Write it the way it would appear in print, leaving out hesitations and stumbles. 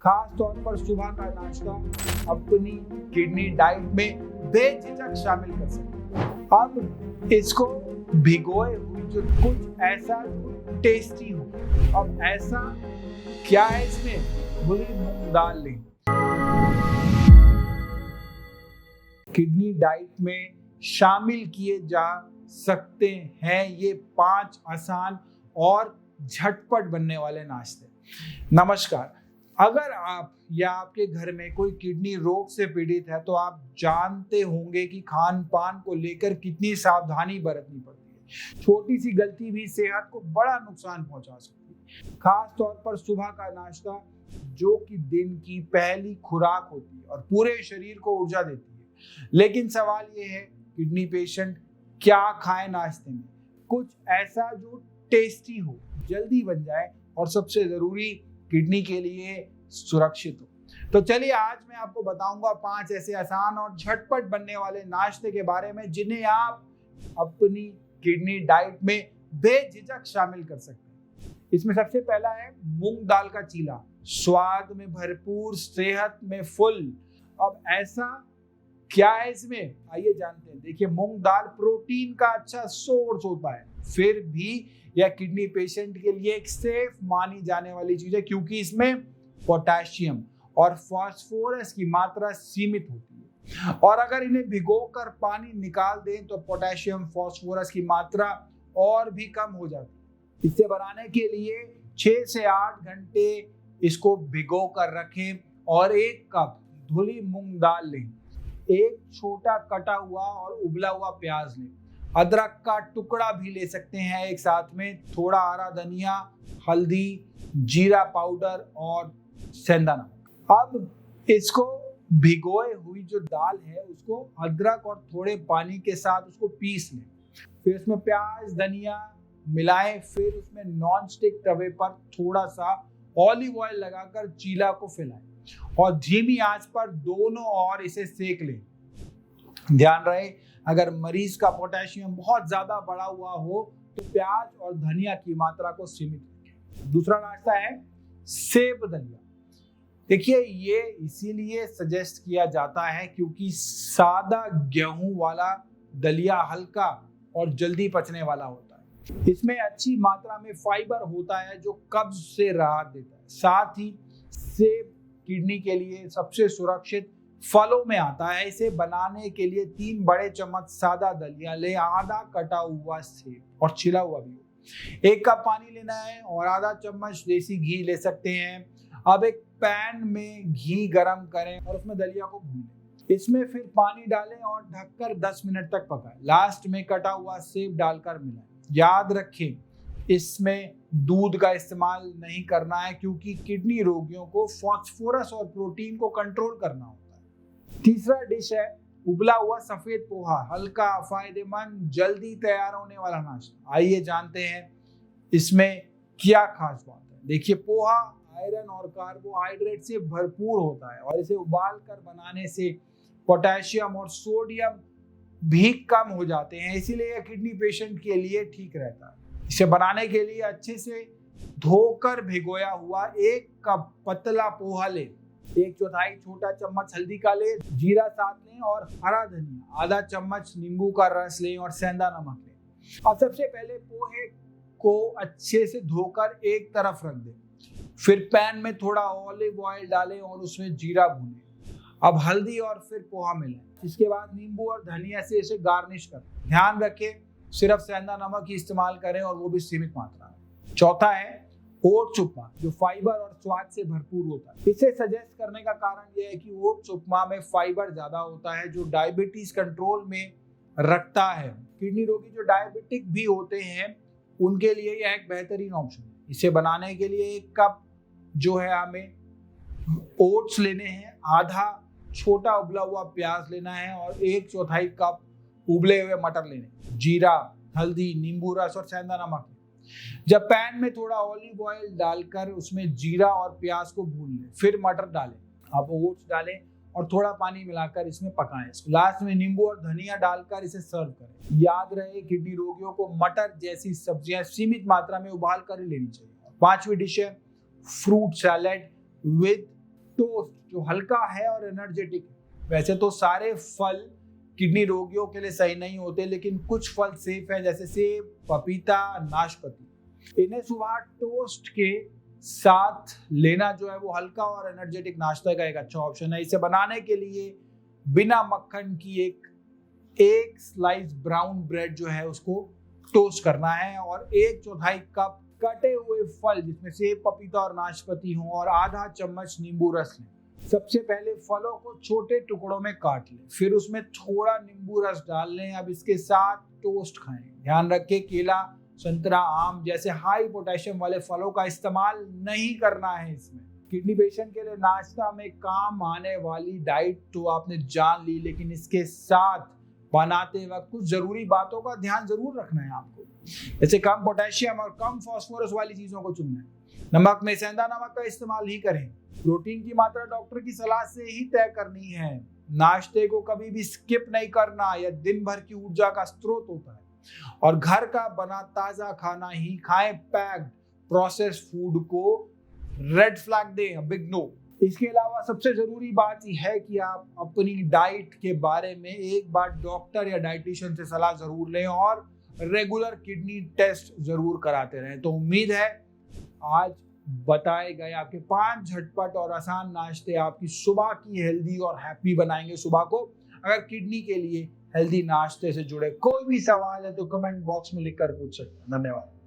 खास तौर पर सुबह का नाश्ता अपनी किडनी डाइट में बेझिझक शामिल कर सकते हैं। अब इसको भिगोए हुए जो कुछ ऐसा टेस्टी हो। अब ऐसा क्या है इसमें? भुनी मूंग दाल लें। किडनी डाइट में शामिल किए जा सकते हैं ये 5 आसान और झटपट बनने वाले नाश्ते। नमस्कार, अगर आप या आपके घर में कोई किडनी रोग से पीड़ित है तो आप जानते होंगे कि खान पान को लेकर कितनी सावधानी बरतनी पड़ती है। छोटी सी गलती भी सेहत को बड़ा नुकसान पहुंचा सकती है, खास तौर पर सुबह का नाश्ता जो कि दिन की पहली खुराक होती है और पूरे शरीर को ऊर्जा देती है। लेकिन सवाल ये है, किडनी पेशेंट क्या खाए नाश्ते में? कुछ ऐसा जो टेस्टी हो, जल्दी बन जाए और सबसे जरूरी किडनी के लिए सुरक्षित हो। तो चलिए आज मैं आपको बताऊंगा 5 ऐसे आसान और झटपट बनने वाले नाश्ते के बारे में जिन्हें आप अपनी किडनी डाइट में बेझिझक शामिल कर सकते हैं। इसमें सबसे पहला है मूंग दाल का चीला, स्वाद में भरपूर, सेहत में फुल। अब ऐसा क्या है इसमें, आइए जानते हैं। देखिए, मूंग दाल प्रोटीन का अच्छा सोर्स होता है, फिर भी यह किडनी पेशेंट के लिए एक सेफ मानी जाने वाली चीज है क्योंकि इसमें पोटेशियम और फास्फोरस की मात्रा सीमित होती है। और अगर इन्हें भिगोकर पानी निकाल दें तो पोटेशियम फास्फोरस की मात्रा और भी कम हो जाती है। इसे बनाने के लिए 6 से 8 घंटे इसको भिगो कर रखें और 1 कप धुली मूंग दाल लें। एक छोटा कटा हुआ और उबला हुआ प्याज लें। अदरक का टुकड़ा भी ले सकते हैं एक साथ में, थोड़ा हरा धनिया, हल्दी, जीरा पाउडर और सेंधा नमक। अब इसको भिगोए हुई जो दाल है उसको अदरक और थोड़े पानी के साथ उसको पीस लें। फिर उसमें प्याज, धनिया मिलाएं। फिर उसमें नॉन स्टिक तवे पर थोड़ा सा ऑलिव ऑयल लगाकर चीला को फैलाएं और धीमी आंच पर दोनों ओर इसे सेक लें। ध्यान रहे, अगर मरीज का पोटेशियम बहुत ज्यादा बढ़ा हुआ हो तो प्याज और धनिया की मात्रा को सीमित रखें। दूसरा नाश्ता है सेब दलिया। देखिए, ये इसीलिए सजेस्ट किया जाता है क्योंकि सादा गेहूं वाला दलिया हल्का और जल्दी पचने वाला होता है। इसमें अच्छी मात्रा में फाइबर होता है जो कब्ज से राहत देता है। साथ ही सेब किडनी के लिए सबसे सुरक्षित फलों में आता है। इसे बनाने के लिए 3 बड़े चम्मच सादा दलिया ले, आधा कटा हुआ सेब और छिला हुआ भी, 1 कप पानी लेना है और आधा चम्मच देसी घी ले सकते हैं। अब एक पैन में घी गरम करें और उसमें दलिया को भूनें। इसमें फिर पानी डालें और ढककर 10 मिनट तक पकाएं। लास्ट में कटा हुआ सेब डालकर मिलाएं। याद रखें, इसमें दूध का इस्तेमाल नहीं करना है क्योंकि किडनी रोगियों को फास्फोरस और प्रोटीन को कंट्रोल करना होता है। तीसरा डिश है उबला हुआ सफेद पोहा, हल्का, फायदेमंद, जल्दी तैयार होने वाला नाश्ता। आइए जानते हैं इसमें क्या खास बात है। देखिए, पोहा आयरन और कार्बोहाइड्रेट से भरपूर होता है और इसे उबाल कर बनाने से पोटेशियम और सोडियम भी कम हो जाते हैं, इसीलिए यह किडनी पेशेंट के लिए ठीक रहता है। इसे बनाने के लिए अच्छे से धोकर भिगोया हुआ 1 कप पतला पोहा ले, 1/4 छोटा चम्मच हल्दी का ले, जीरा साथ लें और हरा धनिया, आधा चम्मच नींबू का रस लें और सेंधा नमक लें। अब सबसे पहले पोहे को अच्छे से धोकर एक तरफ रख दें। फिर पैन में थोड़ा ऑलिव ऑयल डालें और उसमें जीरा भूनें। अब हल्दी और फिर पोहा मिलाएं। इसके बाद नींबू और धनिया से इसे गार्निश करें। ध्यान रखें, सिर्फ सेंधा नमक ही इस्तेमाल करें और वो भी सीमित मात्रा में। चौथा है ओट्स उपमा, जो फाइबर और स्वाद से भरपूर होता है। इसे सजेस्ट करने का कारण यह है कि ओट्स उपमा में फाइबर ज्यादा होता है जो डायबिटीज कंट्रोल में रखता है। किडनी रोगी जो डायबिटिक भी होते हैं उनके लिए यह एक बेहतरीन ऑप्शन है। इसे बनाने के लिए 1 कप जो है हमें ओट्स लेने हैं, आधा छोटा उबला हुआ प्याज लेना है और 1/4 कप उबले हुए मटर लेने, जीरा, हल्दी, नींबू रस और सेंधा नमक। जब पैन में थोड़ा ऑलिव ऑयल डालकर उसमें जीरा और प्याज को भून लें, फिर मटर डालें। अब ओट्स डालें और थोड़ा पानी मिलाकर इसमें पकाएं। लास्ट में नींबू और धनिया डालकर इसे सर्व करें। याद रहे, किडनी रोगियों को मटर जैसी सब्जियां सीमित मात्रा में उबाल कर ही लेनी चाहिए। 5वीं डिश है फ्रूट सैलेड विद टोस्ट जो हल्का है और एनर्जेटिक है। वैसे तो सारे फल किडनी रोगियों के लिए सही नहीं होते, लेकिन कुछ फल सेफ हैं जैसे सेब, पपीता, नाशपाती। इन्हें सुबह टोस्ट के साथ लेना जो है वो हल्का और एनर्जेटिक नाश्ता का एक अच्छा ऑप्शन है। इसे बनाने के लिए बिना मक्खन की एक स्लाइस ब्राउन ब्रेड जो है उसको टोस्ट करना है और 1/4 कप कटे हुए फल जिसमें सेब, पपीता और नाशपाती हो और आधा चम्मच नींबू रस लें। सबसे पहले फलों को छोटे टुकड़ों में काट लें, फिर उसमें थोड़ा नींबू रस डाल लें। अब इसके साथ टोस्ट खाएं। ध्यान रखें केला, संतरा, आम जैसे हाई पोटेशियम वाले फलों का इस्तेमाल नहीं करना है इसमें। किडनी पेशेंट के लिए नाश्ता में काम आने वाली डाइट तो आपने जान ली, लेकिन इसके साथ बनाते वक्त कुछ जरूरी बातों का ध्यान जरूर रखना है आपको, जैसे कम पोटेशियम और कम फास्फोरस वाली चीजों को चुनना है। नमक में सेंधा नमक का इस्तेमाल ही करें। प्रोटीन की मात्रा डॉक्टर की सलाह से ही तय करनी है। नाश्ते को कभी भी स्किप नहीं करना, यह दिन भर की ऊर्जा का स्रोत होता है और घर का बना ताजा खाना ही खाएं। पैक्ड प्रोसेस्ड फूड को रेड फ्लैग दें, बिग नो। इसके अलावा सबसे जरूरी बात यह है कि आप अपनी डाइट के बारे में एक बार डॉक्टर या डाइटिशियन से सलाह जरूर लें और रेगुलर किडनी टेस्ट जरूर कराते रहें। तो उम्मीद है आज बताए गए आपके 5 झटपट और आसान नाश्ते आपकी सुबह की हेल्दी और हैप्पी बनाएंगे सुबह को। अगर किडनी के लिए हेल्दी नाश्ते से जुड़े कोई भी सवाल है तो कमेंट बॉक्स में लिखकर पूछ सकते हैं। धन्यवाद।